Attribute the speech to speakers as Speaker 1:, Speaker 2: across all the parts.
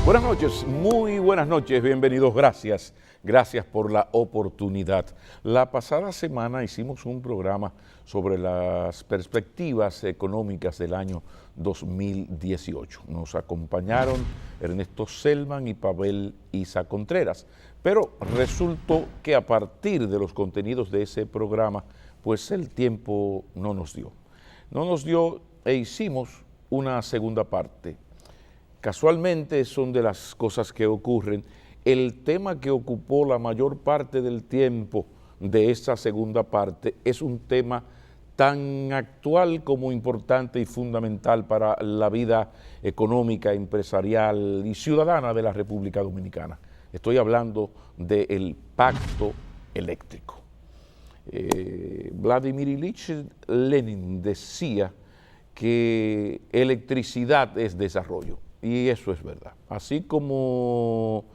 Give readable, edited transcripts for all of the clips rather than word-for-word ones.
Speaker 1: Buenas noches, muy buenas noches, bienvenidos, gracias por la oportunidad. La pasada semana hicimos un programa sobre las perspectivas económicas del año 2018. Nos acompañaron Ernesto Selman y Pavel Isa Contreras, pero resultó que a partir de los contenidos de ese programa, pues el tiempo no nos dio. E hicimos una segunda parte. Casualmente son de las cosas que ocurren. El tema que ocupó la mayor parte del tiempo de esta segunda parte es un tema tan actual como importante y fundamental para la vida económica, empresarial y ciudadana de la República Dominicana. Estoy hablando del pacto eléctrico. Vladimir Ilich Lenin decía que electricidad es desarrollo. Y eso es verdad. Así como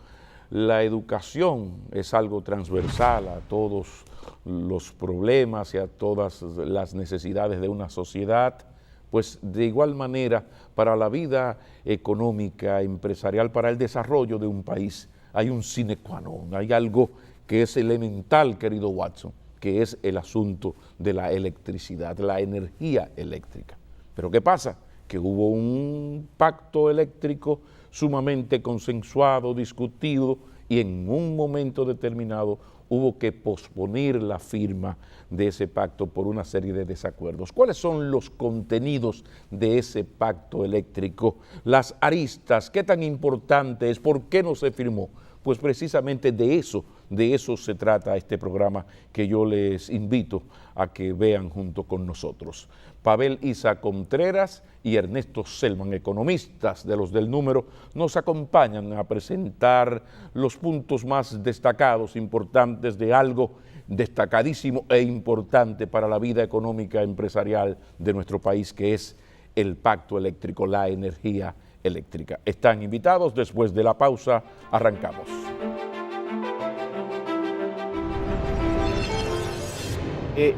Speaker 1: la educación es algo transversal a todos los problemas y a todas las necesidades de una sociedad, pues de igual manera para la vida económica, empresarial, para el desarrollo de un país, hay un sine qua non, hay algo que es elemental, querido Watson, que es el asunto de la electricidad, la energía eléctrica. Pero ¿qué pasa? Que hubo un pacto eléctrico sumamente consensuado, discutido, y en un momento determinado hubo que posponer la firma de ese pacto por una serie de desacuerdos. ¿Cuáles son los contenidos de ese pacto eléctrico? Las aristas, ¿qué tan importante es? ¿Por qué no se firmó? Pues precisamente de eso se trata este programa que yo les invito a que vean junto con nosotros. Pavel Isa Contreras y Ernesto Selman, economistas de los del número, nos acompañan a presentar los puntos más destacados, importantes de algo destacadísimo e importante para la vida económica empresarial de nuestro país, que es el pacto eléctrico, la energía eléctrica. Están invitados, después de la pausa, arrancamos.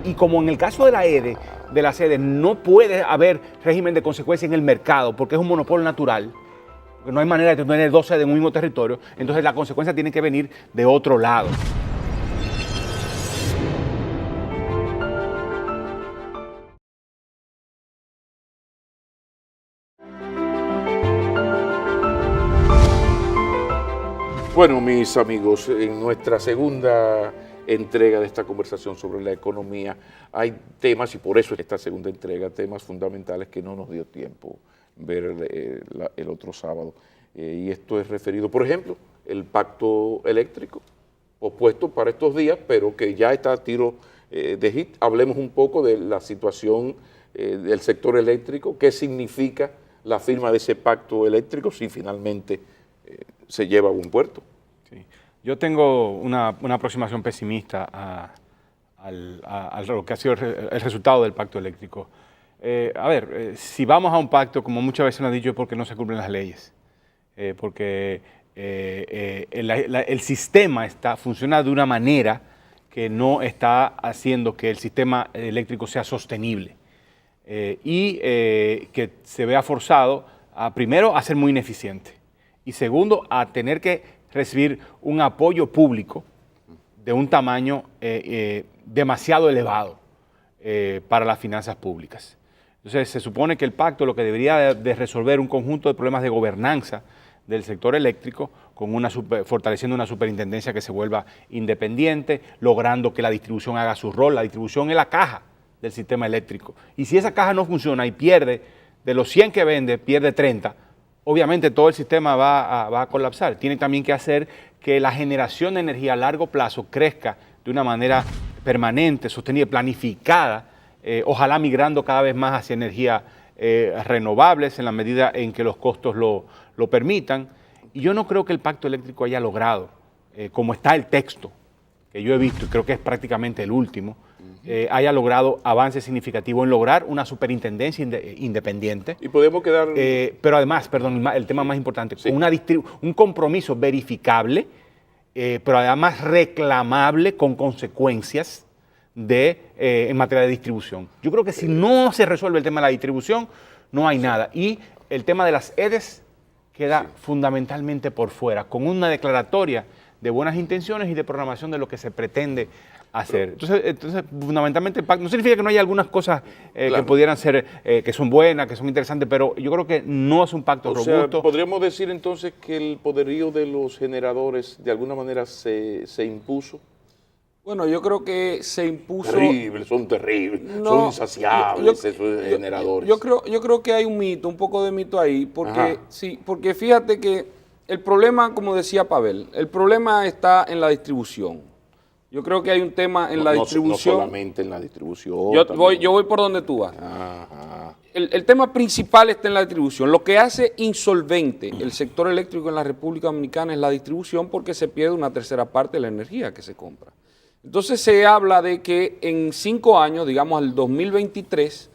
Speaker 2: Y como en el caso de la EDE, de la sede, no puede haber régimen de consecuencia en el mercado porque es un monopolio natural, porque no hay manera de tener dos sedes en un mismo territorio, entonces la consecuencia tiene que venir de otro lado.
Speaker 1: Bueno, mis amigos, en nuestra segunda entrega de esta conversación sobre la economía hay temas, y por eso esta segunda entrega, temas fundamentales que no nos dio tiempo ver el otro sábado. Y esto es referido, por ejemplo, el pacto eléctrico, opuesto para estos días, pero que ya está a tiro de hit. Hablemos un poco de la situación del sector eléctrico, qué significa la firma de ese pacto eléctrico si finalmente se lleva a buen puerto.
Speaker 2: Sí. Yo tengo una aproximación pesimista a lo que ha sido el resultado del pacto eléctrico. Si vamos a un pacto, como muchas veces nos han dicho, es porque no se cumplen las leyes, porque el sistema funciona de una manera que no está haciendo que el sistema eléctrico sea sostenible y que se vea forzado primero a ser muy ineficiente y segundo a tener que recibir un apoyo público de un tamaño demasiado elevado para las finanzas públicas. Entonces, se supone que el pacto lo que debería de resolver un conjunto de problemas de gobernanza del sector eléctrico, fortaleciendo una superintendencia que se vuelva independiente, logrando que la distribución haga su rol. La distribución es la caja del sistema eléctrico. Y si esa caja no funciona y pierde, de los 100 que vende, pierde 30, obviamente todo el sistema va a colapsar. Tiene también que hacer que la generación de energía a largo plazo crezca de una manera permanente, sostenible, planificada, ojalá migrando cada vez más hacia energías renovables en la medida en que los costos lo permitan. Y yo no creo que el pacto eléctrico haya logrado, como está el texto, que yo he visto y creo que es prácticamente el último, haya logrado avances significativos en lograr una superintendencia independiente.
Speaker 1: Y podemos quedar...
Speaker 2: pero además, perdón, el tema más importante, sí, con un compromiso verificable, pero además reclamable con consecuencias en materia de distribución. Yo creo que si no se resuelve el tema de la distribución, no hay nada. Y el tema de las EDES queda fundamentalmente por fuera, con una declaratoria de buenas intenciones y de programación de lo que se pretende hacer. Entonces fundamentalmente el pacto no significa que no haya algunas cosas que pudieran ser, que son buenas, que son interesantes, pero yo creo que no es un pacto robusto.
Speaker 1: Sea, podríamos decir entonces que el poderío de los generadores de alguna manera se impuso.
Speaker 3: Bueno, yo creo que se impuso...
Speaker 1: Son terribles, son insaciables esos generadores.
Speaker 3: Yo creo que hay un poco de mito ahí, porque porque fíjate que el problema, como decía Pavel, el problema está en la distribución. Yo creo que hay un tema en la distribución.
Speaker 1: No solamente en la distribución.
Speaker 3: Yo voy por donde tú vas. El tema principal está en la distribución. Lo que hace insolvente el sector eléctrico en la República Dominicana es la distribución, porque se pierde una tercera parte de la energía que se compra. Entonces se habla de que en 5 años, digamos al 2023,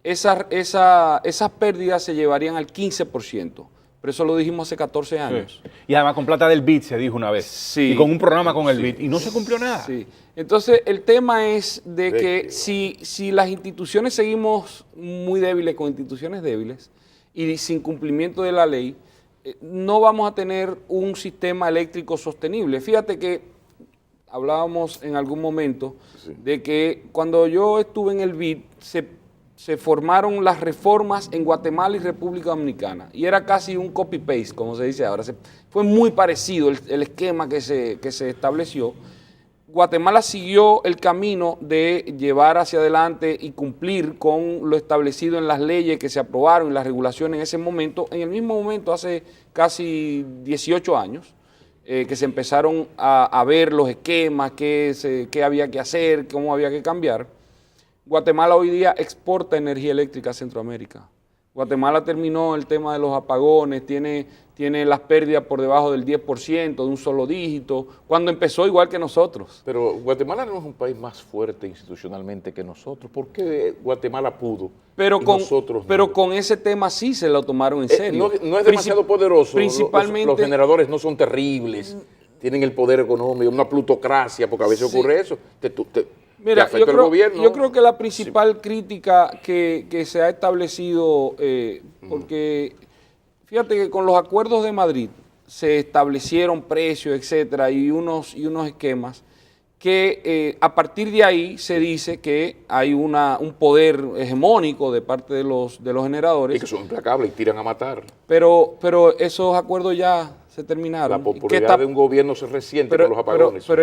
Speaker 3: esas pérdidas se llevarían al 15%. Pero eso lo dijimos hace 14 años.
Speaker 2: Sí. Y además con plata del BID se dijo una vez.
Speaker 3: Sí.
Speaker 2: Y con un programa con el BID. Y no se cumplió nada.
Speaker 3: Sí. Entonces el tema es de que si las instituciones seguimos muy débiles con instituciones débiles y sin cumplimiento de la ley, no vamos a tener un sistema eléctrico sostenible. Fíjate que hablábamos en algún momento de que cuando yo estuve en el BID se formaron las reformas en Guatemala y República Dominicana y era casi un copy-paste, como se dice ahora. Fue muy parecido el esquema que se estableció. Guatemala siguió el camino de llevar hacia adelante y cumplir con lo establecido en las leyes que se aprobaron y las regulaciones en ese momento, en el mismo momento hace casi 18 años. Que se empezaron a ver los esquemas, qué había que hacer, cómo había que cambiar. Guatemala hoy día exporta energía eléctrica a Centroamérica. Guatemala terminó el tema de los apagones, tiene las pérdidas por debajo del 10%, de un solo dígito, cuando empezó igual que nosotros.
Speaker 1: Pero Guatemala no es un país más fuerte institucionalmente que nosotros. ¿Por qué Guatemala pudo y nosotros no?
Speaker 3: Pero con ese tema sí se lo tomaron en serio.
Speaker 1: No es demasiado poderoso.
Speaker 3: Principalmente,
Speaker 1: los generadores no son terribles, tienen el poder económico, una plutocracia, porque a veces ocurre eso.
Speaker 3: Mira, yo creo que la principal crítica que se ha establecido, porque fíjate que con los acuerdos de Madrid se establecieron precios, etcétera, y unos esquemas que a partir de ahí se dice que hay un poder hegemónico de parte de los generadores.
Speaker 1: Y que son implacables y tiran a matar.
Speaker 3: Pero esos acuerdos ya se terminaron.
Speaker 1: La popularidad de un gobierno se resiente con los apagones. Un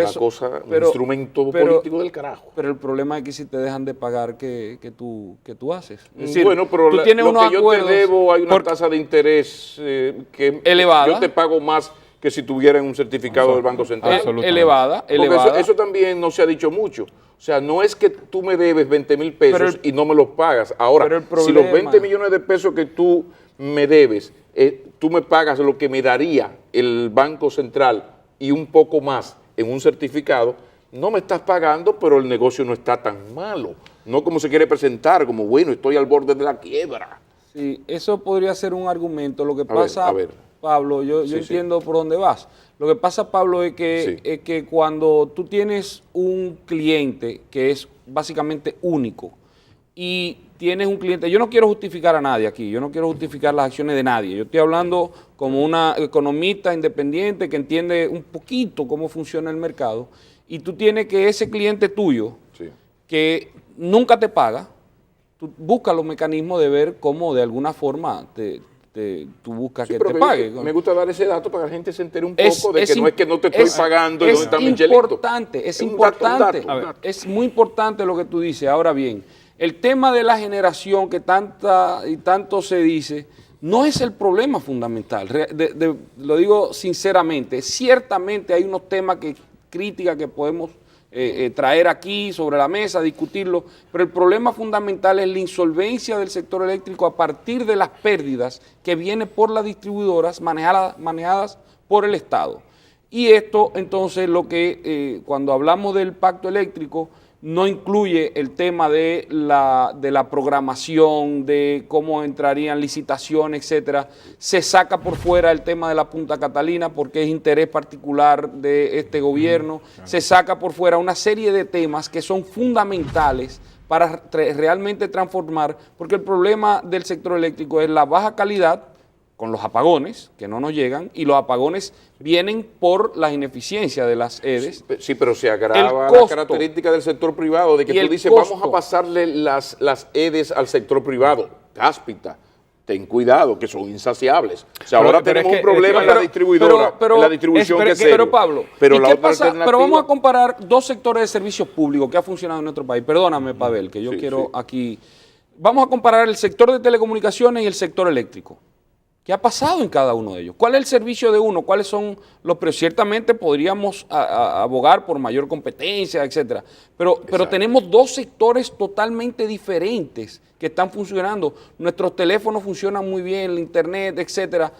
Speaker 1: instrumento político del carajo.
Speaker 3: Pero el problema es que si te dejan de pagar, ¿qué tú haces? Es decir,
Speaker 1: bueno, pero
Speaker 3: tú tienes
Speaker 1: lo que yo te debo, hay una tasa de interés que
Speaker 3: elevada.
Speaker 1: Yo te pago más que si tuvieran un certificado del Banco Central.
Speaker 3: Elevada.
Speaker 1: Eso también no se ha dicho mucho. O sea, no es que tú me debes 20,000 pesos y no me los pagas. Ahora, si los 20 millones de pesos que tú me debes, tú me pagas lo que me daría el Banco Central y un poco más en un certificado, no me estás pagando, pero el negocio no está tan malo. No como se quiere presentar, como bueno, estoy al borde de la quiebra.
Speaker 3: Sí, eso podría ser un argumento. Lo que pasa, Pablo, yo entiendo por dónde vas. Lo que pasa, Pablo, es que cuando tú tienes un cliente que es básicamente único y tienes un cliente, yo no quiero justificar a nadie aquí, yo no quiero justificar las acciones de nadie, yo estoy hablando como una economista independiente que entiende un poquito cómo funciona el mercado, y tú tienes que ese cliente tuyo, que nunca te paga, tú buscas los mecanismos de ver cómo de alguna forma tú buscas que te pague.
Speaker 1: Me gusta dar ese dato para que la gente se entere un poco de que no es que no te estoy pagando y no está Michelito.
Speaker 3: Es importante, es muy importante lo que tú dices. Ahora bien, el tema de la generación que tanto se dice, no es el problema fundamental. Lo digo sinceramente. Ciertamente hay unos temas críticas que podemos traer aquí sobre la mesa, discutirlo, pero el problema fundamental es la insolvencia del sector eléctrico a partir de las pérdidas que vienen por las distribuidoras manejadas por el Estado. Y esto, entonces, cuando hablamos del pacto eléctrico, no incluye el tema de la programación, de cómo entrarían licitaciones, etcétera. Se saca por fuera el tema de la Punta Catalina porque es interés particular de este gobierno. Se saca por fuera una serie de temas que son fundamentales para realmente transformar, porque el problema del sector eléctrico es la baja calidad con los apagones, que no nos llegan, y los apagones vienen por las ineficiencias de las EDES.
Speaker 1: Sí, pero se agrava
Speaker 3: El
Speaker 1: la
Speaker 3: costo.
Speaker 1: característica del sector privado, de que
Speaker 3: Y
Speaker 1: tú
Speaker 3: el
Speaker 1: dices,
Speaker 3: costo.
Speaker 1: vamos a pasarle las EDES al sector privado. Cáspita, ten cuidado, que son insaciables. O sea, ahora
Speaker 2: pero
Speaker 1: tenemos
Speaker 2: es
Speaker 1: un
Speaker 2: que-
Speaker 1: problema en la distribuidora,
Speaker 3: pero-
Speaker 1: en la distribución
Speaker 3: pero,
Speaker 1: que es serio.
Speaker 3: pero, Pablo,
Speaker 1: pero
Speaker 3: ¿y
Speaker 1: la
Speaker 3: qué
Speaker 1: otra
Speaker 3: pasa?
Speaker 1: alternativa-
Speaker 3: Pero vamos a comparar dos sectores de servicios públicos que ha funcionado en nuestro país. Perdóname, Pavel, que yo
Speaker 1: Sí,
Speaker 3: quiero
Speaker 1: sí.
Speaker 3: aquí. Vamos a comparar el sector de telecomunicaciones y el sector eléctrico. ¿Qué ha pasado en cada uno de ellos? ¿Cuál es el servicio de uno? ¿Cuáles son los precios? Ciertamente podríamos abogar por mayor competencia, etcétera. Pero tenemos dos sectores totalmente diferentes que están funcionando. Nuestros teléfonos funcionan muy bien, el internet, etcétera.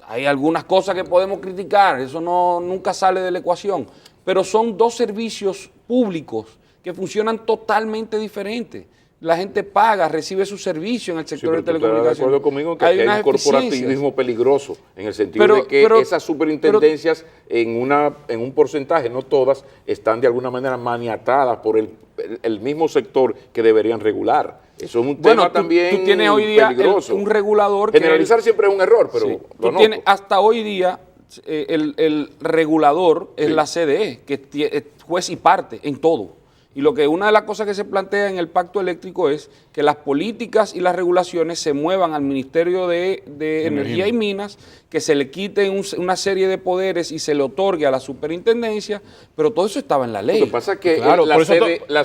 Speaker 3: Hay algunas cosas que podemos criticar, eso nunca sale de la ecuación. Pero son dos servicios públicos que funcionan totalmente diferentes. La gente paga, recibe su servicio en el
Speaker 1: Sí,
Speaker 3: sector
Speaker 1: pero
Speaker 3: de
Speaker 1: tú estás
Speaker 3: telecomunicaciones.
Speaker 1: de acuerdo conmigo que
Speaker 3: Hay
Speaker 1: aquí hay
Speaker 3: unas
Speaker 1: un corporativismo
Speaker 3: eficiencias.
Speaker 1: peligroso, en el sentido de que esas superintendencias en un porcentaje, no todas, están de alguna manera maniatadas por el mismo sector que deberían regular. Eso es un tema también
Speaker 3: tú tienes hoy día
Speaker 1: peligroso.
Speaker 3: un regulador que
Speaker 1: Generalizar siempre es un error, pero
Speaker 3: sí,
Speaker 1: lo
Speaker 3: tú tienes, hasta hoy día el regulador es
Speaker 1: Sí.
Speaker 3: la CDE, que es juez y parte en todo. Y una de las cosas que se plantea en el pacto eléctrico es que las políticas y las regulaciones se muevan al Ministerio de Energía y Minas, que se le quiten una serie de poderes y se le otorgue a la superintendencia, pero todo eso estaba en la ley.
Speaker 1: Lo que pasa es que
Speaker 2: Claro,
Speaker 1: la
Speaker 2: por eso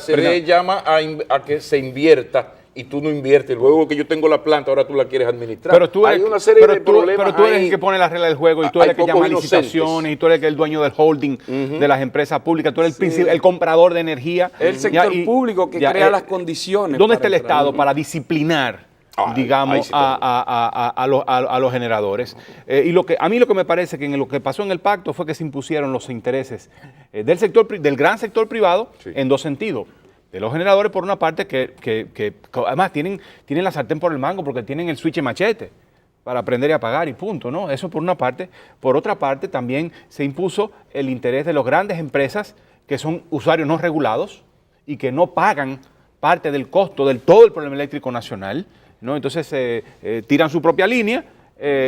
Speaker 1: CDE llama a que se invierta y tú no inviertes. Luego que yo tengo la planta, ahora tú la quieres administrar.
Speaker 2: Pero tú eres,
Speaker 1: hay una serie de problemas
Speaker 2: pero tú eres
Speaker 1: ahí.
Speaker 2: el que pone las reglas del juego y tú
Speaker 1: Hay
Speaker 2: eres el que
Speaker 1: pocos
Speaker 2: llama
Speaker 1: inocentes.
Speaker 2: licitaciones y tú eres el dueño del holding de las empresas públicas, tú eres el comprador de energía.
Speaker 3: El sector público que crea las condiciones.
Speaker 2: ¿Dónde
Speaker 3: para
Speaker 2: está el
Speaker 3: entrar?
Speaker 2: Estado para disciplinar,
Speaker 1: Ahí
Speaker 2: digamos,
Speaker 1: sí
Speaker 2: a los generadores? Y a mí lo que me parece que en lo que pasó en el pacto fue que se impusieron los intereses del gran sector privado
Speaker 1: Sí.
Speaker 2: en dos sentidos. De los generadores, por una parte, que además tienen la sartén por el mango porque tienen el switch machete para prender y apagar y punto, ¿no? Eso por una parte. Por otra parte, también se impuso el interés de las grandes empresas que son usuarios no regulados y que no pagan parte del costo del todo el problema eléctrico nacional, ¿no? Entonces tiran su propia línea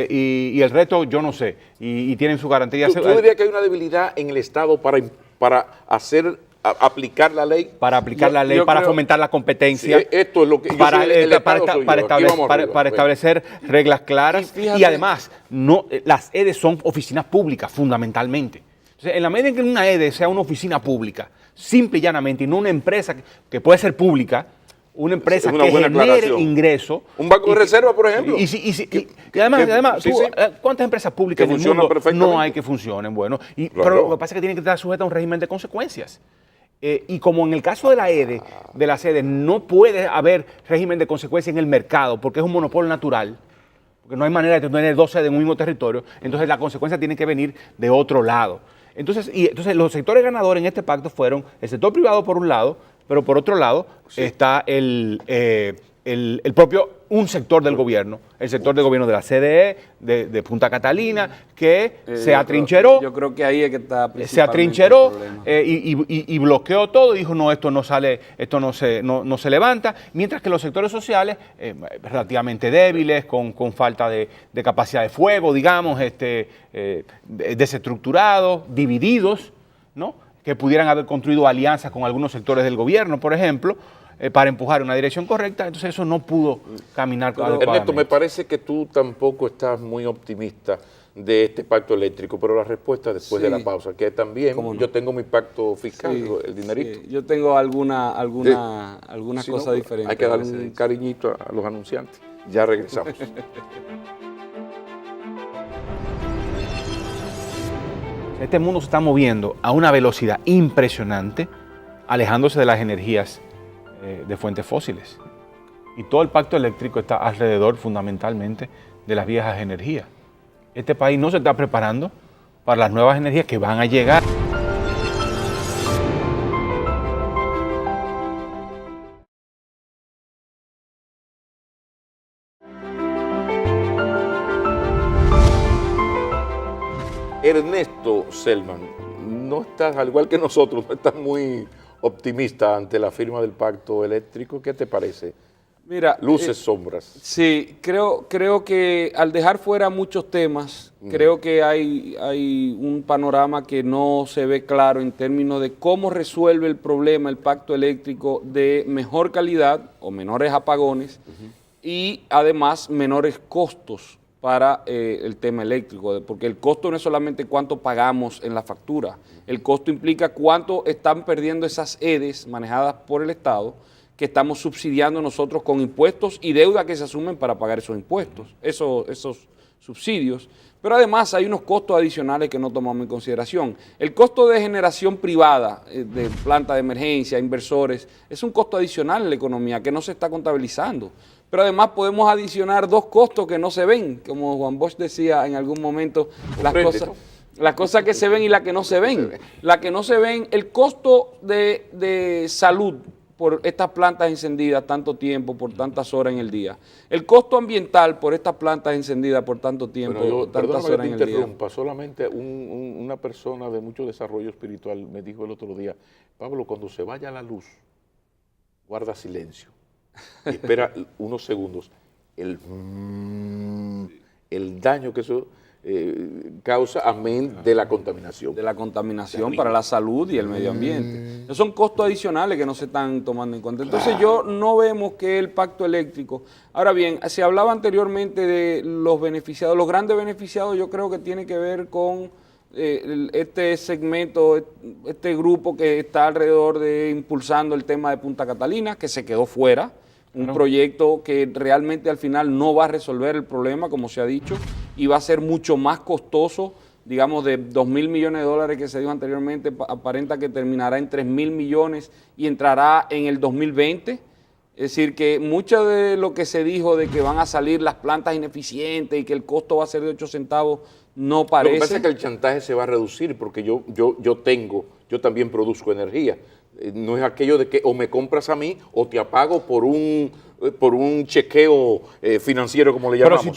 Speaker 2: y el resto yo no sé, y tienen su garantía.
Speaker 1: ¿Tú dirías que hay una debilidad en el Estado para aplicar la ley?
Speaker 2: Para aplicar la ley,
Speaker 3: yo
Speaker 2: para
Speaker 3: creo-
Speaker 2: fomentar la competencia.
Speaker 1: Sí, esto es lo que yo
Speaker 2: para,
Speaker 1: soy el
Speaker 2: para
Speaker 1: Estado soy yo. Aquí
Speaker 2: estable-
Speaker 1: vamos
Speaker 2: para-
Speaker 1: arriba.
Speaker 2: para establecer reglas claras
Speaker 3: Y fíjate-
Speaker 2: y además las EDES son oficinas públicas fundamentalmente. Entonces, en la medida en que una EDE sea una oficina pública, simple y llanamente, y no una empresa que puede ser pública, una empresa
Speaker 1: Es una
Speaker 2: que
Speaker 1: buena
Speaker 2: genere
Speaker 1: aclaración.
Speaker 2: ingreso.
Speaker 1: Un banco de reserva, por ejemplo.
Speaker 2: Y además,
Speaker 1: sí,
Speaker 2: tú,
Speaker 1: sí.
Speaker 2: ¿cuántas empresas públicas
Speaker 1: Que
Speaker 2: en el
Speaker 1: funcionan
Speaker 2: mundo
Speaker 1: perfectamente.
Speaker 2: no hay que funcionen? Bueno,
Speaker 1: Claro.
Speaker 2: pero lo que pasa es que tienen que estar sujetas a un régimen de consecuencias. Y como en el caso de la EDE, de la sede, no puede haber régimen de consecuencias en el mercado porque es un monopolio natural, porque no hay manera de tener dos sedes en un mismo territorio, entonces la consecuencia tiene que venir de otro lado. Entonces los sectores ganadores en este pacto fueron el sector privado por un lado, pero por otro lado está el propio sector del gobierno, el sector del gobierno de la CDE, de Punta Catalina, que se atrincheró.
Speaker 3: Yo creo que ahí es que está
Speaker 2: Se
Speaker 3: principalmente
Speaker 2: atrincheró
Speaker 3: el problema.
Speaker 2: y bloqueó todo, dijo no, esto no sale, esto no se levanta, mientras que los sectores sociales, relativamente débiles, con falta de capacidad de fuego, digamos, desestructurados, divididos, ¿no? Que pudieran haber construido alianzas con algunos sectores del gobierno, por ejemplo, para empujar en una dirección correcta, entonces eso no pudo caminar adecuadamente.
Speaker 1: Ernesto, me parece que tú tampoco estás muy optimista de este pacto eléctrico, pero la respuesta después
Speaker 3: Sí.
Speaker 1: de la pausa, que también
Speaker 3: ¿Cómo no?
Speaker 1: yo tengo mi pacto fiscal,
Speaker 3: Sí,
Speaker 1: el dinerito.
Speaker 3: sí. Yo tengo alguna
Speaker 1: Sí,
Speaker 3: cosa
Speaker 1: no,
Speaker 3: diferente.
Speaker 1: hay que darle
Speaker 3: parece,
Speaker 1: un
Speaker 3: dicho.
Speaker 1: cariñito a los anunciantes. Ya regresamos.
Speaker 2: Este mundo se está moviendo a una velocidad impresionante, alejándose de las energías de fuentes fósiles. Y todo el pacto eléctrico está alrededor fundamentalmente de las viejas energías. Este país no se está preparando para las nuevas energías que van a llegar.
Speaker 1: Ernesto Selman, no estás, al igual que nosotros, no estás muy optimista ante la firma del pacto eléctrico. ¿Qué te parece?
Speaker 3: Mira,
Speaker 1: luces, sombras.
Speaker 3: Sí, creo que al dejar fuera muchos temas, creo que hay un panorama que no se ve claro en términos de cómo resuelve el problema el pacto eléctrico de mejor calidad o menores apagones y además menores costos para el tema eléctrico, porque el costo no es solamente cuánto pagamos en la factura, el costo implica cuánto están perdiendo esas EDES manejadas por el Estado, que estamos subsidiando nosotros con impuestos y deuda que se asumen para pagar esos impuestos, esos subsidios. Pero además hay unos costos adicionales que no tomamos en consideración. El costo de generación privada, de planta de emergencia, inversores, es un costo adicional en la economía que no se está contabilizando. Pero además podemos adicionar dos costos que no se ven, como Juan Bosch decía en algún momento, las cosas que se ven y las que no se ven. Las que no se ven, el costo de salud por estas plantas encendidas tanto tiempo, por tantas horas en el día. El costo ambiental por estas plantas encendidas por tanto tiempo, tantas horas en el día.
Speaker 1: Solamente una persona de mucho desarrollo espiritual me dijo el otro día, Pablo, cuando se vaya la luz, guarda silencio y espera unos segundos. El daño que eso causa, amén, de la contaminación.
Speaker 3: De la contaminación para la salud y el medio ambiente. Esos son costos adicionales que no se están tomando en cuenta. Entonces yo no vemos que el pacto eléctrico... Ahora bien, se hablaba anteriormente de los beneficiados. Los grandes beneficiados yo creo que tiene que ver con este segmento, este grupo que está alrededor de impulsando el tema de Punta Catalina, que se quedó fuera. Un proyecto que realmente al final no va a resolver el problema, como se ha dicho, y va a ser mucho más costoso, digamos, de 2.000 millones de dólares que se dijo anteriormente, aparenta que terminará en 3.000 millones y entrará en el 2020. Es decir, que mucho de lo que se dijo de que van a salir las plantas ineficientes y que el costo va a ser de 8 centavos, no parece.
Speaker 1: Lo que pasa es que el chantaje se va a reducir porque yo también produzco energía. No es aquello de que o me compras a mí o te apago por un chequeo financiero, como le llamamos.
Speaker 2: Pero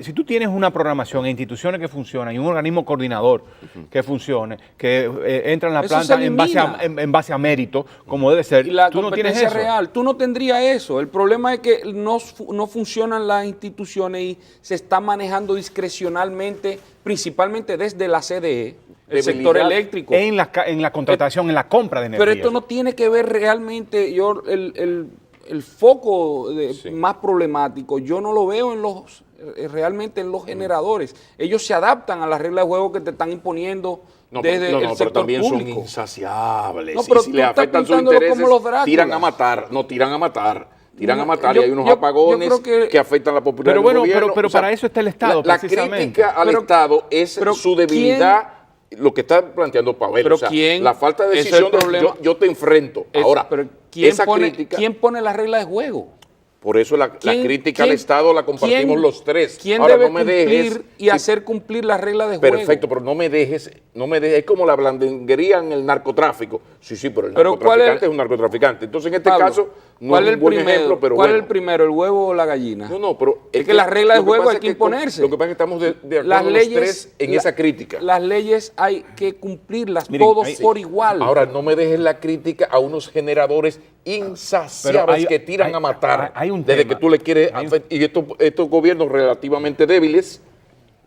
Speaker 2: si tú tienes una programación e instituciones que funcionan y un organismo coordinador que funcione, que entra en la planta en base a mérito, como debe ser,
Speaker 3: y la
Speaker 2: tú no tienes eso.
Speaker 3: Real, tú no tendrías eso. El problema es que no funcionan las instituciones y se está manejando discrecionalmente, principalmente desde la CDE. El sector eléctrico.
Speaker 2: En la contratación, en la compra de energía.
Speaker 3: Pero esto no tiene que ver realmente, el foco más problemático, yo no lo veo realmente en los generadores. Ellos se adaptan a las reglas de juego que te están imponiendo desde el sector
Speaker 1: pero también
Speaker 3: público.
Speaker 1: Son insaciables.
Speaker 3: No, pero
Speaker 1: si les afectan sus intereses, tiran a matar. Y hay unos apagones que afectan la popularidad del gobierno.
Speaker 2: Pero para eso está el Estado,
Speaker 1: la crítica al Estado es su debilidad. Lo que está planteando Pavel,
Speaker 3: pero
Speaker 1: la falta de decisión, yo te enfrento. Ahora,
Speaker 3: pero ¿quién pone las reglas de juego?
Speaker 1: Por eso la crítica al Estado la compartimos los tres.
Speaker 3: ¿Quién
Speaker 1: Ahora,
Speaker 3: debe cumplir y hacer cumplir las reglas de juego?
Speaker 1: Perfecto, pero no me dejes, es como la blandenguería en el narcotráfico. Sí, pero el narcotraficante es un narcotraficante. Entonces, en este caso, no es un buen ejemplo, pero
Speaker 3: ¿cuál es el primero, el huevo o la gallina?
Speaker 1: No, pero
Speaker 3: es que las reglas de juego hay que imponerse.
Speaker 1: Lo que pasa es que estamos de acuerdo los tres en esa crítica.
Speaker 3: Las leyes hay que cumplirlas todos por igual.
Speaker 1: Ahora, no me dejes la crítica a unos generadores insaciables que tiran a matar desde que tú le quieres y estos gobiernos relativamente débiles,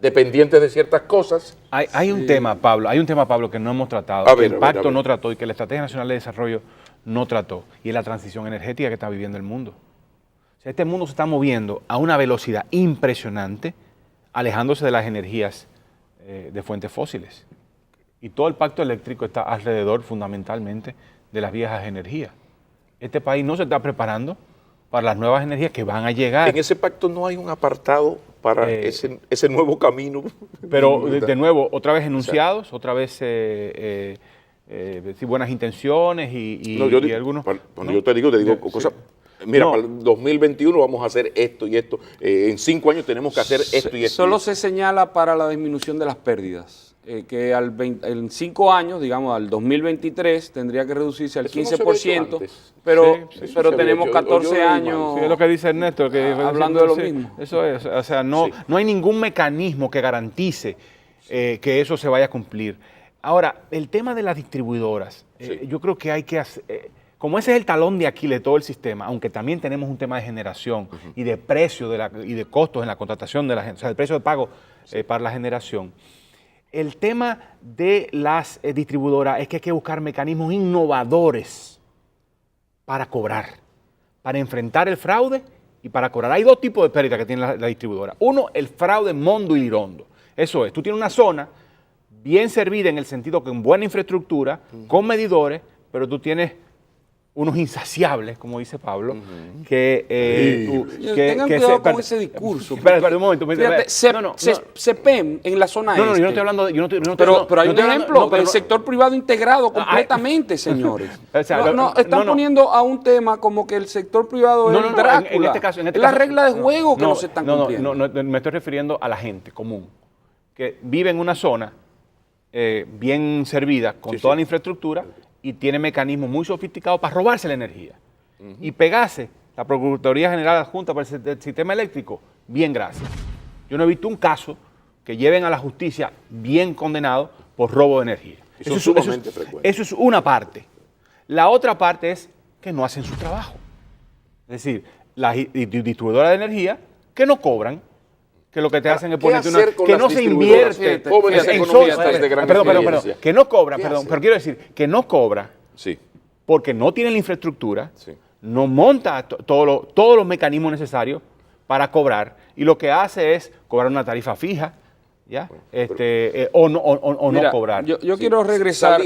Speaker 1: dependientes de ciertas cosas.
Speaker 2: Hay un tema, Pablo, que no hemos tratado, que el pacto no trató y que la Estrategia Nacional de Desarrollo no trató, y es la transición energética que está viviendo el mundo. O sea, este mundo se está moviendo a una velocidad impresionante, alejándose de las energías de fuentes fósiles. Y todo el pacto eléctrico está alrededor, fundamentalmente, de las viejas energías. Este país no se está preparando para las nuevas energías que van a llegar.
Speaker 1: En ese pacto no hay un apartado para ese nuevo camino.
Speaker 2: Pero, de nuevo, otra vez enunciados, otra vez buenas intenciones y algunos...
Speaker 1: Cuando yo te digo cosas... Mira, para el 2021 vamos a hacer esto y esto. En 5 años tenemos que hacer esto y esto.
Speaker 3: Solo se señala para la disminución de las pérdidas. Que en 5 años, digamos, al 2023, tendría que reducirse al 15%, pero tenemos 14 años.
Speaker 2: Sí, es lo que dice Ernesto.
Speaker 3: Hablando de lo mismo.
Speaker 2: Eso es, o sea, no hay ningún mecanismo que garantice que eso se vaya a cumplir. Ahora, el tema de las distribuidoras, yo creo que hay que hacer... como ese es el talón de Aquiles de todo el sistema, aunque también tenemos un tema de generación y de precio y de costos en la contratación de la gente, o sea, el precio de pago para la generación, el tema de las distribuidoras es que hay que buscar mecanismos innovadores para cobrar, para enfrentar el fraude y para cobrar. Hay dos tipos de pérdidas que tiene la distribuidora. Uno, el fraude mondo y lirondo. Eso es, tú tienes una zona bien servida en el sentido que con buena infraestructura, con medidores, pero tú tienes unos insaciables, como dice Pablo, que...
Speaker 3: tengan cuidado con ese discurso.
Speaker 2: Espera un momento.
Speaker 3: Fíjate, CEPEM en la zona
Speaker 2: yo no estoy hablando de...
Speaker 3: Pero hay un ejemplo del sector privado integrado completamente, señores.
Speaker 2: O sea,
Speaker 3: están poniendo a un tema como que el sector privado es Drácula.
Speaker 2: En este caso,
Speaker 3: las reglas de juego que no se están cumpliendo.
Speaker 2: No, me estoy refiriendo a la gente común, que vive en una zona bien servida, con toda la infraestructura, y tiene mecanismos muy sofisticados para robarse la energía. Y pegarse la Procuraduría General Adjunta para el sistema eléctrico, bien, gracias. Yo no he visto un caso que lleven a la justicia bien condenado por robo de energía.
Speaker 1: Eso es sumamente frecuente.
Speaker 2: Eso es una parte. La otra parte es que no hacen su trabajo. Es decir, las distribuidoras de energía que no cobran, que lo que te hacen es ponerte una... Que no se invierte.
Speaker 1: Jóvenes economistas de gran experiencia.
Speaker 2: Que no cobra, pero quiero decir, que no cobra porque no tiene la infraestructura, no monta todos los mecanismos necesarios para cobrar, y lo que hace es cobrar una tarifa fija, ¿ya? O no cobrar.
Speaker 3: Yo quiero regresar.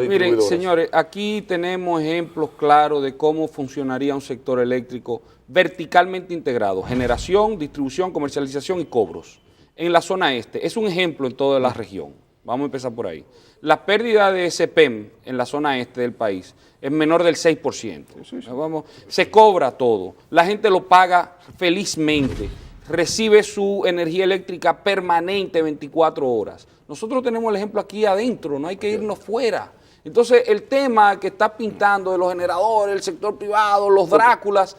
Speaker 3: Miren, señores, aquí tenemos ejemplos claros de cómo funcionaría un sector eléctrico verticalmente integrado: generación, distribución, comercialización y cobros. En la zona este, es un ejemplo en toda la región. Vamos a empezar por ahí. La pérdida de CEPEM en la zona este del país es menor del 6%. Se cobra todo. La gente lo paga felizmente. Recibe su energía eléctrica permanente 24 horas. Nosotros tenemos el ejemplo aquí adentro, no hay que irnos fuera. Entonces, el tema que está pintando de los generadores, el sector privado, los Dráculas,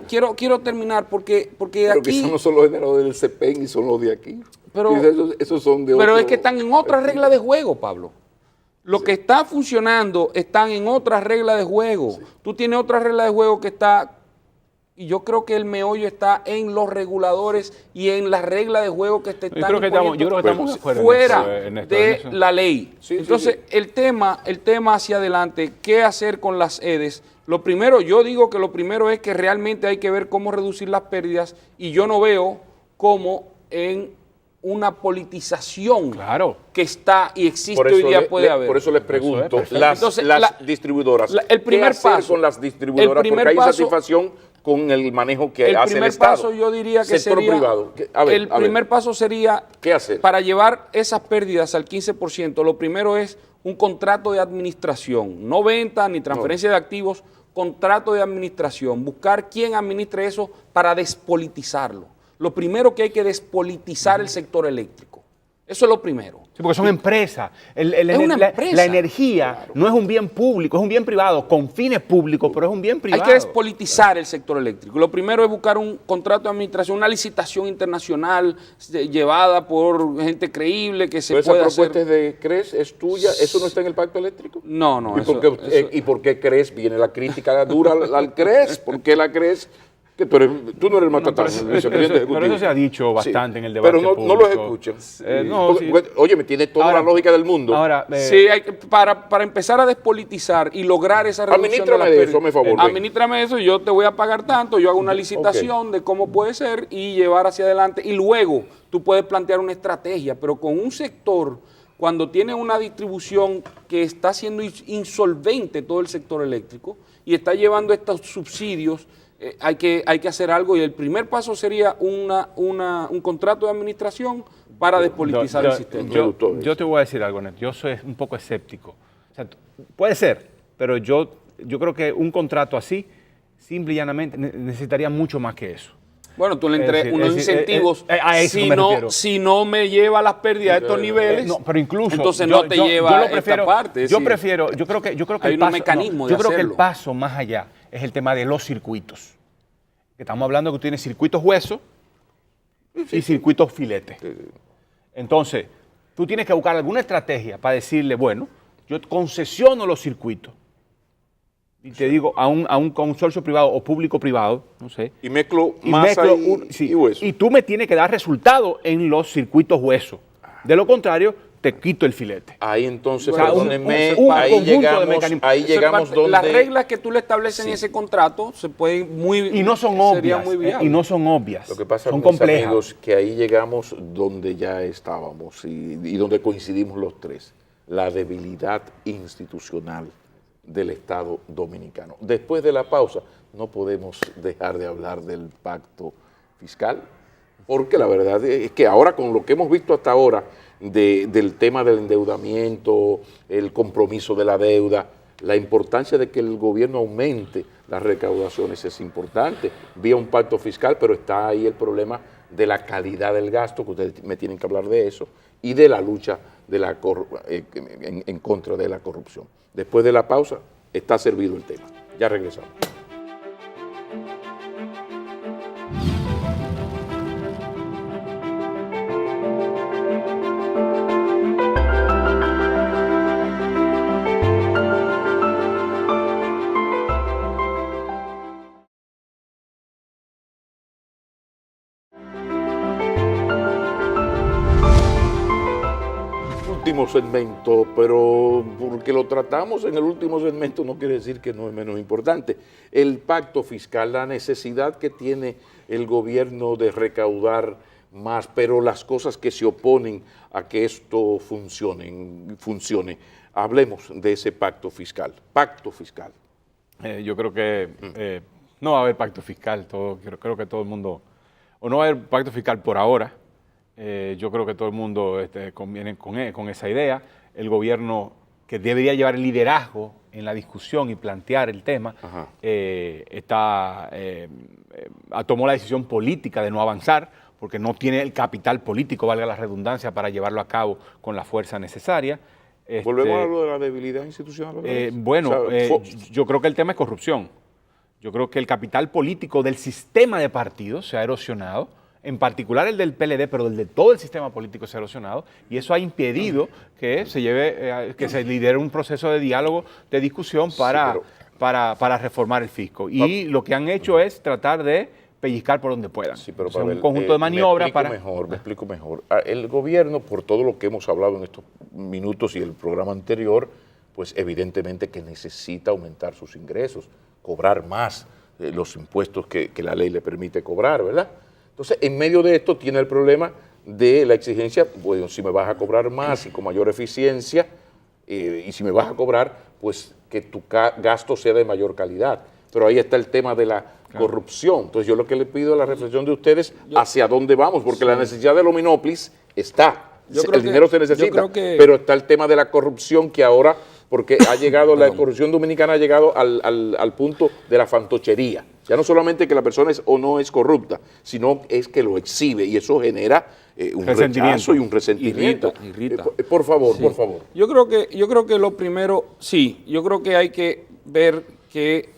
Speaker 3: quiero terminar porque
Speaker 1: pero
Speaker 3: aquí...
Speaker 1: Pero que no son los generadores del CEPEN y son los de aquí.
Speaker 3: Pero
Speaker 1: esos son de
Speaker 3: es que están en otra regla de juego, Pablo. Lo que está funcionando están en otras reglas de juego. Tú tienes otra regla de juego que está... Y yo creo que el meollo está en los reguladores y en las reglas de juego que están
Speaker 2: estamos
Speaker 3: fuera de la ley. Entonces, el tema hacia adelante, ¿qué hacer con las EDES? Lo primero, yo digo que lo primero es que realmente hay que ver cómo reducir las pérdidas, y yo no veo cómo en una politización que está y existe hoy día puede haber.
Speaker 1: Por eso les pregunto, las distribuidoras,
Speaker 3: el primer paso
Speaker 1: con las distribuidoras, porque hay satisfacción con el manejo que hace el Estado.
Speaker 3: El primer paso yo diría que
Speaker 1: sector
Speaker 3: sería,
Speaker 1: privado.
Speaker 3: El primer paso sería,
Speaker 1: ¿qué hacer?
Speaker 3: Para llevar esas pérdidas al 15%, lo primero es un contrato de administración, no venta ni transferencia de activos, contrato de administración, buscar quién administre eso para despolitizarlo. Lo primero que hay que despolitizar el sector eléctrico. Eso es lo primero.
Speaker 2: Sí, porque son empresas.
Speaker 3: Una empresa.
Speaker 2: La energía no es un bien público, es un bien privado, con fines públicos, pero es un bien privado.
Speaker 3: Hay que despolitizar el sector eléctrico. Lo primero es buscar un contrato de administración, una licitación internacional llevada por gente creíble que se pueda hacer.
Speaker 1: ¿Esa propuesta de CRES es tuya? ¿Eso no está en el pacto eléctrico?
Speaker 3: No.
Speaker 1: ¿Y por qué CRES? Viene la crítica dura al CRES. ¿Por qué la CRES? Pero tú no eres el matatán,
Speaker 2: pero eso se ha dicho bastante en el debate
Speaker 1: público. Pero no los escuchan. Oye, me tiene toda la lógica del mundo.
Speaker 2: Ahora,
Speaker 3: para empezar a despolitizar y lograr esa reducción de las pérdidas,
Speaker 1: eso, me favor.
Speaker 3: Administrame eso, yo te voy a pagar tanto, yo hago una licitación de cómo puede ser y llevar hacia adelante. Y luego tú puedes plantear una estrategia, pero con un sector, cuando tiene una distribución que está siendo insolvente todo el sector eléctrico y está llevando estos subsidios, hay que hacer algo, y el primer paso sería un contrato de administración para despolitizar el sistema.
Speaker 2: Yo te voy a decir algo, Neto. Yo soy un poco escéptico. O sea, puede ser, pero yo creo que un contrato así, simple y llanamente, necesitaría mucho más que eso.
Speaker 3: Bueno, tú le entregas unos incentivos. Si no me lleva a las pérdidas de estos niveles,
Speaker 2: no, pero incluso
Speaker 3: entonces no te lleva a esta parte.
Speaker 2: Yo creo que
Speaker 3: hay un mecanismo de hacerlo.
Speaker 2: Yo creo que el paso más allá es el tema de los circuitos. Estamos hablando que tú tienes circuitos hueso y circuitos filete. Entonces, tú tienes que buscar alguna estrategia para decirle, bueno, yo concesiono los circuitos y te digo, a un consorcio privado o público-privado, no sé.
Speaker 1: Y mezclo
Speaker 2: Y
Speaker 1: masa
Speaker 2: mezclo
Speaker 1: y hueso.
Speaker 2: Y tú me tienes que dar resultado en los circuitos hueso. De lo contrario, te quito el filete.
Speaker 1: Ahí entonces,
Speaker 2: O sea,
Speaker 1: perdónenme,
Speaker 2: un
Speaker 1: ahí
Speaker 2: conjunto de
Speaker 1: llegamos,
Speaker 2: mecanismos.
Speaker 1: ahí
Speaker 3: Eso es
Speaker 1: llegamos
Speaker 3: parte-
Speaker 1: donde...
Speaker 3: Las reglas que tú le estableces en
Speaker 1: Sí.
Speaker 3: ese contrato se pueden
Speaker 2: Y no son
Speaker 3: sería
Speaker 2: obvias.
Speaker 3: muy viable.
Speaker 2: Y no son obvias.
Speaker 1: Lo que pasa,
Speaker 2: son
Speaker 1: mis
Speaker 2: complejas.
Speaker 1: amigos, que ahí llegamos donde ya estábamos y donde coincidimos los tres, la debilidad institucional del Estado dominicano. Después de la pausa, no podemos dejar de hablar del pacto fiscal, porque la verdad es que ahora con lo que hemos visto hasta ahora del tema del endeudamiento, el compromiso de la deuda, la importancia de que el gobierno aumente las recaudaciones es importante, vía un pacto fiscal, pero está ahí el problema de la calidad del gasto, que ustedes me tienen que hablar de eso, y de la lucha de en contra de la corrupción. Después de la pausa, está servido el tema. Ya regresamos. Último segmento, pero porque lo tratamos en el último segmento no quiere decir que no es menos importante. El pacto fiscal, la necesidad que tiene el gobierno de recaudar más, pero las cosas que se oponen a que esto funcione. Hablemos de ese pacto fiscal. Pacto fiscal.
Speaker 2: Yo creo que no va a haber pacto fiscal. Creo que todo el mundo, o no va a haber pacto fiscal por ahora. Yo creo que todo el mundo conviene con esa idea. El gobierno que debería llevar el liderazgo en la discusión y plantear el tema, tomó la decisión política de no avanzar porque no tiene el capital político, valga la redundancia, para llevarlo a cabo con la fuerza necesaria.
Speaker 1: ¿Volvemos a lo de la debilidad institucional?
Speaker 2: Yo creo que el tema es corrupción. Yo creo que el capital político del sistema de partidos se ha erosionado, en particular el del PLD, pero el de todo el sistema político se ha erosionado, y eso ha impedido que se lidere un proceso de diálogo, de discusión para reformar el fisco. Y lo que han hecho es tratar de pellizcar por donde puedan.
Speaker 1: Sí, pero
Speaker 2: o sea, un conjunto de maniobras
Speaker 1: me explico mejor. El gobierno, por todo lo que hemos hablado en estos minutos y el programa anterior, pues evidentemente que necesita aumentar sus ingresos, cobrar más los impuestos que la ley le permite cobrar, ¿verdad? Entonces, en medio de esto tiene el problema de la exigencia, bueno, si me vas a cobrar más y con mayor eficiencia, y si me vas a cobrar, pues que tu gasto sea de mayor calidad. Pero ahí está el tema de la corrupción. Entonces, yo lo que le pido a la reflexión de ustedes, hacia dónde vamos, porque la necesidad de los Minoplis está. El dinero se necesita, pero está el tema de la corrupción que ahora, porque ha llegado, la corrupción dominicana ha llegado al punto de la fantochería. Ya no solamente que la persona es o no es corrupta, sino es que lo exhibe y eso genera un rechazo y un resentimiento.
Speaker 3: Irrita.
Speaker 1: Por favor, por favor.
Speaker 3: Yo creo que lo primero, yo creo que hay que ver que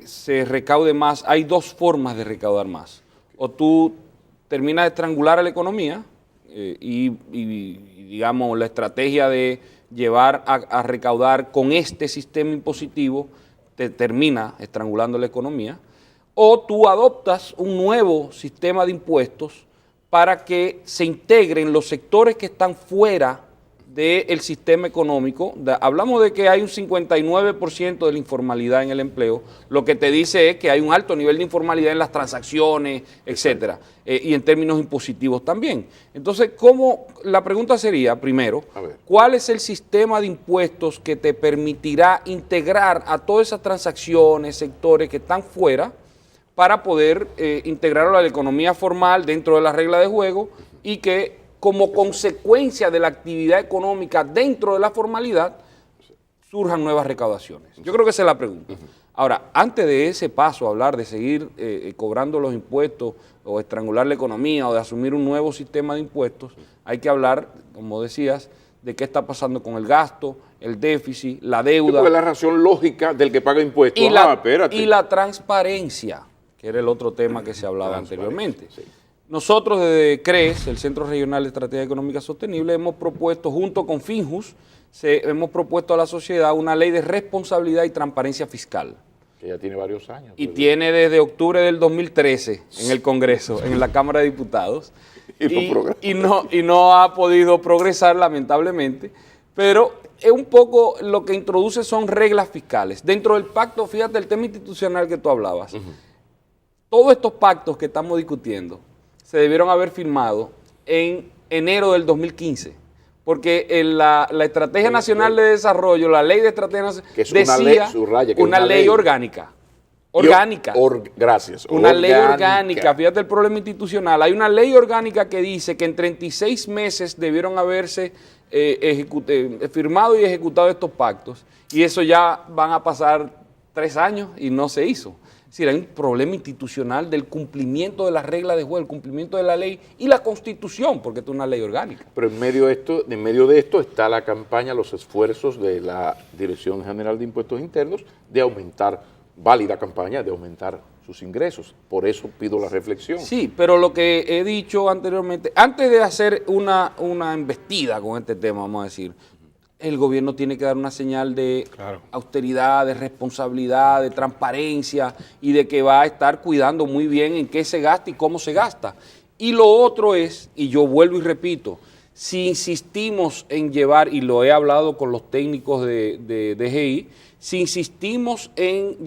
Speaker 3: se recaude más. Hay dos formas de recaudar más. O tú terminas de estrangular a la economía y digamos, la estrategia de llevar a recaudar con este sistema impositivo te termina estrangulando la economía. O tú adoptas un nuevo sistema de impuestos para que se integren los sectores que están fuera del sistema económico. Hablamos de que hay un 59% de la informalidad en el empleo, lo que te dice es que hay un alto nivel de informalidad en las transacciones, etcétera, y en términos impositivos también. Entonces, la pregunta sería, primero, ¿cuál es el sistema de impuestos que te permitirá integrar a todas esas transacciones, sectores que están fuera, para poder integrarlo a la economía formal dentro de las reglas de juego y que como consecuencia de la actividad económica dentro de la formalidad surjan nuevas recaudaciones? Yo creo que esa es la pregunta. Ahora, antes de ese paso, hablar de seguir cobrando los impuestos o estrangular la economía o de asumir un nuevo sistema de impuestos, hay que hablar, como decías, de qué está pasando con el gasto, el déficit, la deuda.
Speaker 1: Porque es la razón lógica del que paga impuestos.
Speaker 3: Y la transparencia, que era el otro tema que se hablaba anteriormente. Sí. Nosotros desde CRES, el Centro Regional de Estrategia Económica Sostenible, hemos propuesto, junto con FINJUS, hemos propuesto a la sociedad una ley de responsabilidad y transparencia fiscal.
Speaker 1: Que ya tiene varios años.
Speaker 3: Y tiene desde octubre del 2013 en el Congreso, en la Cámara de Diputados. Y no ha podido progresar, lamentablemente. Pero es un poco lo que introduce son reglas fiscales. Dentro del pacto, fíjate el tema institucional que tú hablabas. Todos estos pactos que estamos discutiendo se debieron haber firmado en enero del 2015. Porque la Estrategia Nacional de Desarrollo, la Ley de Estrategia Nacional,
Speaker 1: que es
Speaker 3: decía
Speaker 1: una
Speaker 3: ley orgánica.
Speaker 1: Gracias.
Speaker 3: Una ley orgánica. Fíjate el problema institucional. Hay una ley orgánica que dice que en 36 meses debieron haberse firmado y ejecutado estos pactos. Y eso ya van a pasar 3 años y no se hizo. Es decir, hay un problema institucional del cumplimiento de las reglas de juego, el cumplimiento de la ley y la Constitución, porque esto es una ley orgánica.
Speaker 1: Pero en medio de esto está la campaña, los esfuerzos de la Dirección General de Impuestos Internos de aumentar, válida campaña, de aumentar sus ingresos. Por eso pido la reflexión.
Speaker 3: Sí, pero lo que he dicho anteriormente, antes de hacer una embestida con este tema, vamos a decir, el gobierno tiene que dar una señal de austeridad, de responsabilidad, de transparencia y de que va a estar cuidando muy bien en qué se gasta y cómo se gasta. Y lo otro es, y yo vuelvo y repito, si insistimos en llevar, y lo he hablado con los técnicos de DGI, si insistimos en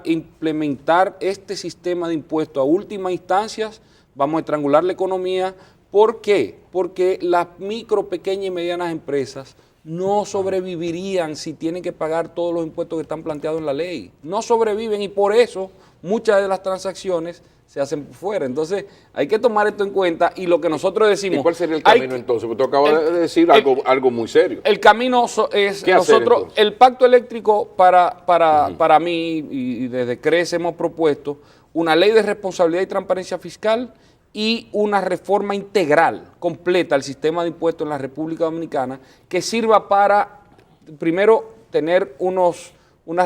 Speaker 3: implementar este sistema de impuestos a últimas instancias, vamos a estrangular la economía. ¿Por qué? Porque las micro, pequeñas y medianas empresas no sobrevivirían si tienen que pagar todos los impuestos que están planteados en la ley. No sobreviven y por eso muchas de las transacciones se hacen fuera. Entonces hay que tomar esto en cuenta y lo que nosotros decimos...
Speaker 1: ¿Y cuál sería el camino entonces? Porque tú acabas de decir algo muy serio.
Speaker 3: El camino es nosotros, el pacto eléctrico para mí y desde CRECE hemos propuesto una ley de responsabilidad y transparencia fiscal y una reforma integral, completa al sistema de impuestos en la República Dominicana que sirva para, primero, tener unas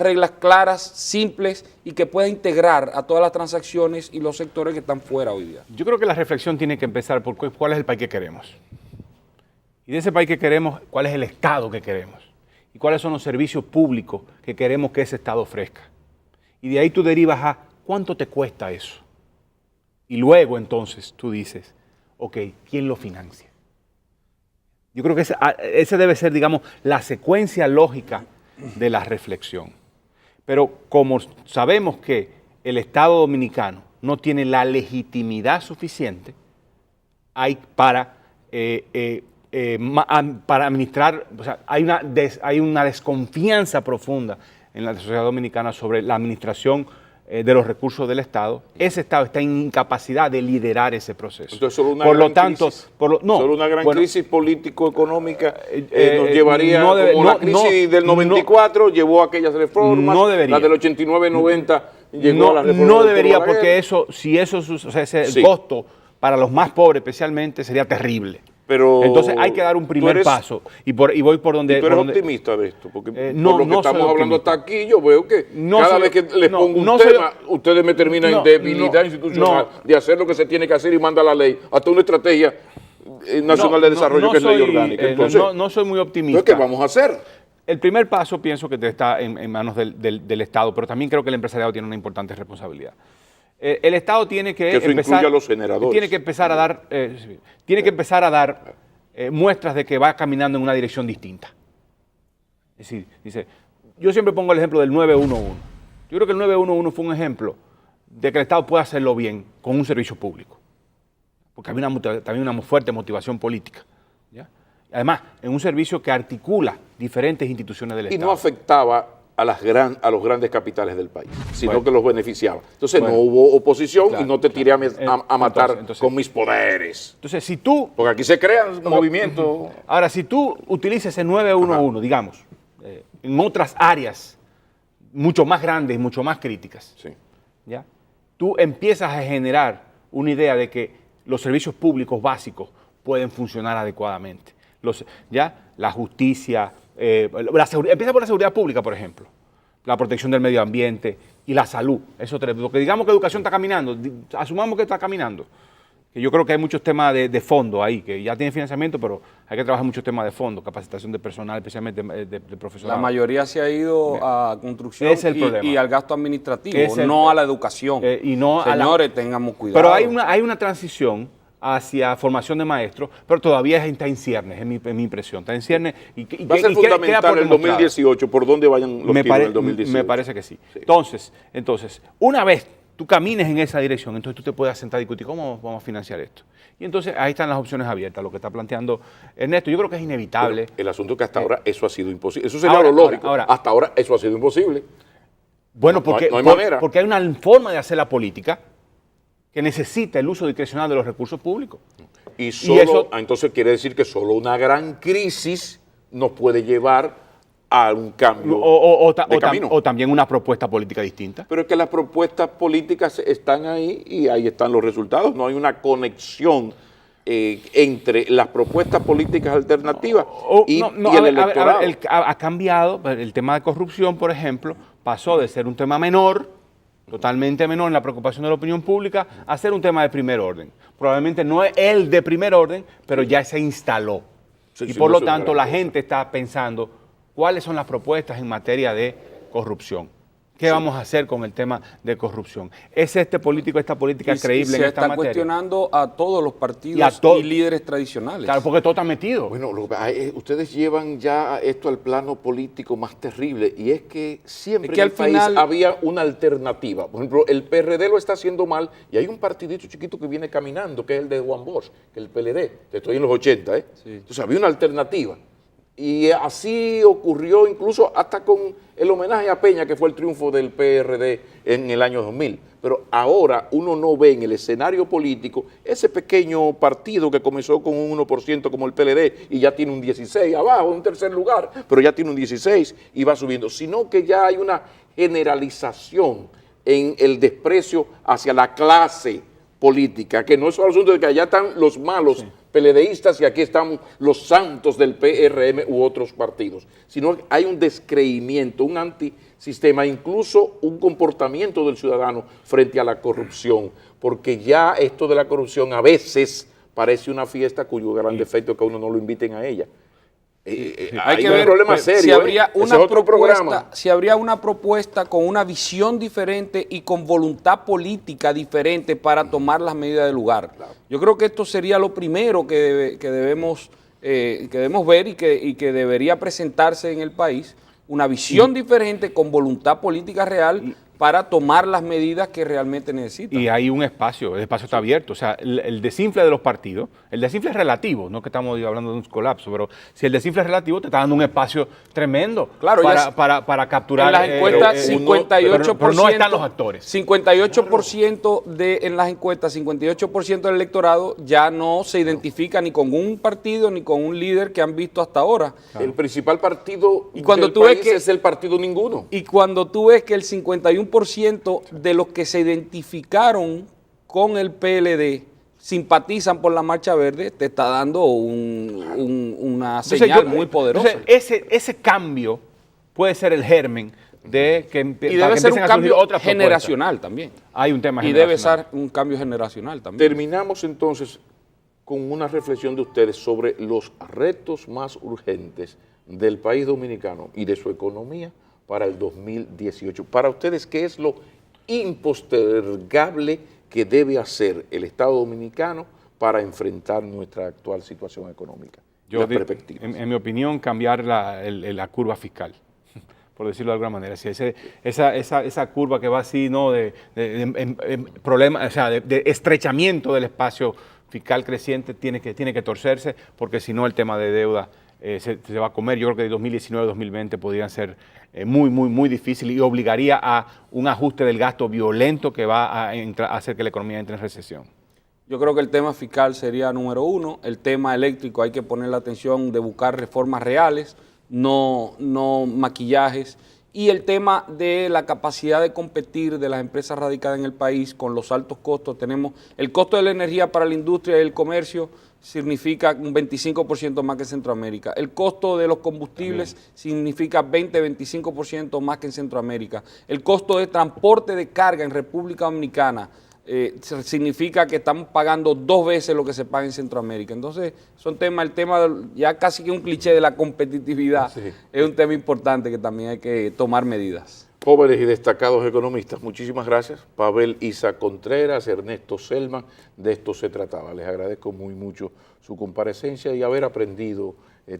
Speaker 3: reglas claras, simples y que pueda integrar a todas las transacciones y los sectores que están fuera hoy día.
Speaker 2: Yo creo que la reflexión tiene que empezar por cuál es el país que queremos. Y de ese país que queremos, cuál es el Estado que queremos. Y cuáles son los servicios públicos que queremos que ese Estado ofrezca. Y de ahí tú derivas a cuánto te cuesta eso. Y luego entonces tú dices, ok, ¿quién lo financia? Yo creo que esa debe ser, digamos, la secuencia lógica de la reflexión. Pero como sabemos que el Estado dominicano no tiene la legitimidad suficiente para administrar, o sea, hay una desconfianza profunda en la sociedad dominicana sobre la administración de los recursos del Estado. Ese Estado está en incapacidad de liderar ese proceso.
Speaker 1: Entonces, solo una gran crisis político-económica nos llevaría, la crisis del 94 llevó a aquellas reformas,
Speaker 2: no debería.
Speaker 1: La del 89-90 llegó a la reforma.
Speaker 2: No debería, porque el costo para los más pobres especialmente sería terrible.
Speaker 1: Pero
Speaker 2: entonces hay que dar un primer paso y voy por donde...
Speaker 1: ¿Tú eres optimista de esto? Porque por lo que estamos hablando hasta aquí, yo veo que cada vez que les pongo un tema, ustedes me terminan en debilidad institucional de hacer lo que se tiene que hacer y manda la ley, hasta una estrategia nacional de desarrollo que es ley orgánica. Entonces,
Speaker 2: no soy muy optimista.
Speaker 1: ¿Qué vamos a hacer?
Speaker 2: El primer paso pienso que está en manos del Estado, pero también creo que el empresariado tiene una importante responsabilidad. El Estado tiene que
Speaker 1: empezar a los generadores.
Speaker 2: Tiene que empezar a dar muestras de que va caminando en una dirección distinta. Es decir, yo siempre pongo el ejemplo del 911. Yo creo que el 911 fue un ejemplo de que el Estado puede hacerlo bien con un servicio público, porque había también una fuerte motivación política, ¿ya? Además, en un servicio que articula diferentes instituciones del Estado.
Speaker 1: Y no afectaba a los grandes capitales del país, sino que los beneficiaba. Entonces no hubo oposición y no te tiré a matar con mis poderes.
Speaker 2: Entonces, si tú...
Speaker 1: Porque aquí se crean movimientos.
Speaker 2: Ahora, si tú utilizas el 911, digamos, en otras áreas mucho más grandes y mucho más críticas, ¿ya? Tú empiezas a generar una idea de que los servicios públicos básicos pueden funcionar adecuadamente. La justicia... empieza por la seguridad pública, por ejemplo, la protección del medio ambiente y la salud. Porque digamos que educación está caminando, asumamos que está caminando, que yo creo que hay muchos temas de fondo ahí, que ya tiene financiamiento, pero hay que trabajar muchos temas de fondo, capacitación de personal, especialmente de profesionales.
Speaker 3: La mayoría se ha ido a construcción
Speaker 2: Ese es el problema.
Speaker 3: y al gasto administrativo, no a la educación.
Speaker 2: Y no
Speaker 3: Señores, tengamos cuidado.
Speaker 2: Pero hay una transición hacia formación de maestros, pero todavía está en ciernes, en mi impresión. Está en ciernes.
Speaker 1: Va a ser fundamental el 2018, por dónde vayan los tiros en el 2018.
Speaker 2: Me parece que sí. Entonces, una vez tú camines en esa dirección, entonces tú te puedes sentar a discutir cómo vamos a financiar esto. Y entonces ahí están las opciones abiertas, lo que está planteando Ernesto. Yo creo que es inevitable.
Speaker 1: Pero el asunto es que hasta ahora eso ha sido imposible. Eso sería lo lógico. Hasta ahora eso ha sido imposible.
Speaker 2: Bueno,
Speaker 1: no hay manera.
Speaker 2: Porque hay una forma de hacer la política que necesita el uso discrecional de los recursos públicos.
Speaker 1: Y eso entonces quiere decir que solo una gran crisis nos puede llevar a un cambio de camino.
Speaker 2: O también una propuesta política distinta.
Speaker 1: Pero es que las propuestas políticas están ahí y ahí están los resultados. No hay una conexión entre las propuestas políticas alternativas y el electorado.
Speaker 2: Ha cambiado, el tema de corrupción, por ejemplo, pasó de ser un tema menor, totalmente menor en la preocupación de la opinión pública, a ser un tema de primer orden. Probablemente no es el de primer orden, pero ya se instaló. Y por lo tanto la gente está pensando cuáles son las propuestas en materia de corrupción. ¿Qué vamos a hacer con el tema de corrupción? ¿Es esta política creíble en esta materia? Se está
Speaker 3: cuestionando a todos los partidos y líderes tradicionales.
Speaker 2: Claro, porque todo está metido.
Speaker 1: Bueno, ustedes llevan ya esto al plano político más terrible y es que siempre en el país había una alternativa. Por ejemplo, el PRD lo está haciendo mal y hay un partidito chiquito que viene caminando, que es el de Juan Bosch, que es el PLD. Estoy en los 80, ¿eh? Sí. Entonces había una alternativa. Y así ocurrió incluso hasta con el homenaje a Peña, que fue el triunfo del PRD en el año 2000. Pero ahora uno no ve en el escenario político ese pequeño partido que comenzó con un 1% como el PLD y ya tiene un 16 abajo, un tercer lugar, pero ya tiene un 16 y va subiendo, sino que ya hay una generalización en el desprecio hacia la clase política, que no es solo el asunto de que allá están los malos PLDistas y aquí están los santos del PRM u otros partidos, sino que hay un descreimiento, un antisistema, incluso un comportamiento del ciudadano frente a la corrupción, porque ya esto de la corrupción a veces parece una fiesta cuyo gran defecto es que a uno no lo inviten a ella.
Speaker 3: Hay que ver un problema serio. Si habría una propuesta con una visión diferente y con voluntad política diferente para tomar las medidas del lugar. Claro. Yo creo que esto sería lo primero que debemos ver y que debería presentarse en el país. Una visión diferente con voluntad política real para tomar las medidas que realmente necesitan.
Speaker 2: Y hay un espacio, el espacio está abierto. O sea, el desinfle de los partidos, el desinfle es relativo, no que estamos hablando de un colapso, pero si el desinfle es relativo, te está dando un espacio tremendo para capturar.
Speaker 3: En las encuestas, 58%.
Speaker 2: Pero no están los actores.
Speaker 3: 58% en las encuestas, 58% del electorado ya no se identifica ni con un partido ni con un líder que han visto hasta ahora.
Speaker 1: Claro. El principal partido del país es el partido ninguno.
Speaker 3: Y cuando tú ves que el 51% de los que se identificaron con el PLD simpatizan por la Marcha Verde, te está dando una señal muy poderosa.
Speaker 2: Entonces, ese cambio puede ser el germen de que
Speaker 3: y debe ser un cambio generacional también.
Speaker 2: Hay un tema
Speaker 3: generacional. Y debe ser un cambio generacional también.
Speaker 1: Terminamos entonces con una reflexión de ustedes sobre los retos más urgentes del país dominicano y de su economía para el 2018. Para ustedes, ¿qué es lo impostergable que debe hacer el Estado dominicano para enfrentar nuestra actual situación económica?
Speaker 2: En mi opinión, cambiar la curva fiscal, por decirlo de alguna manera. Si esa curva que va así, ¿no? de problema, o sea, de estrechamiento del espacio fiscal creciente tiene que torcerse, porque si no el tema de deuda se va a comer. Yo creo que de 2019 a 2020 podrían ser muy difícil y obligaría a un ajuste del gasto violento que va a hacer que la economía entre en recesión.
Speaker 3: Yo creo que el tema fiscal sería número uno. El tema eléctrico hay que poner la atención de buscar reformas reales, no maquillajes. Y el tema de la capacidad de competir de las empresas radicadas en el país con los altos costos. Tenemos el costo de la energía para la industria y el comercio significa un 25% más que en Centroamérica. El costo de los combustibles significa 20-25% más que en Centroamérica. El costo de transporte de carga en República Dominicana significa que estamos pagando 2 veces lo que se paga en Centroamérica. Entonces, el tema ya casi que un cliché de la competitividad, sí, es un tema importante que también hay que tomar medidas.
Speaker 1: Jóvenes y destacados economistas, muchísimas gracias. Pavel Isa Contreras, Ernesto Selman, de esto se trataba. Les agradezco muy mucho su comparecencia y haber aprendido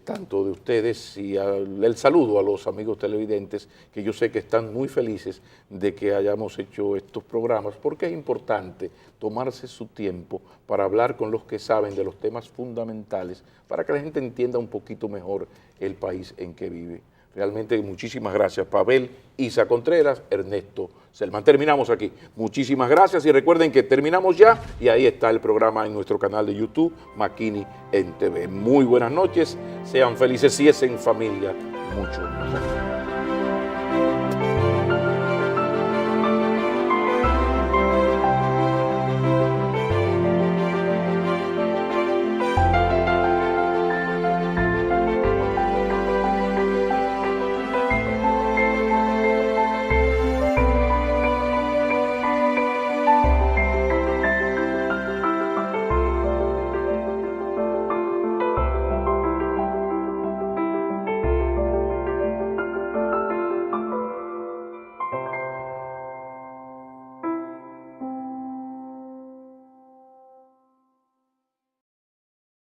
Speaker 1: tanto de ustedes, y el saludo a los amigos televidentes, que yo sé que están muy felices de que hayamos hecho estos programas, porque es importante tomarse su tiempo para hablar con los que saben de los temas fundamentales, para que la gente entienda un poquito mejor el país en que vive. Realmente muchísimas gracias, Pavel Isa Contreras, Ernesto Selman. Terminamos aquí. Muchísimas gracias y recuerden que terminamos ya y ahí está el programa en nuestro canal de YouTube, Makini en TV. Muy buenas noches, sean felices, si es en familia, mucho mejor.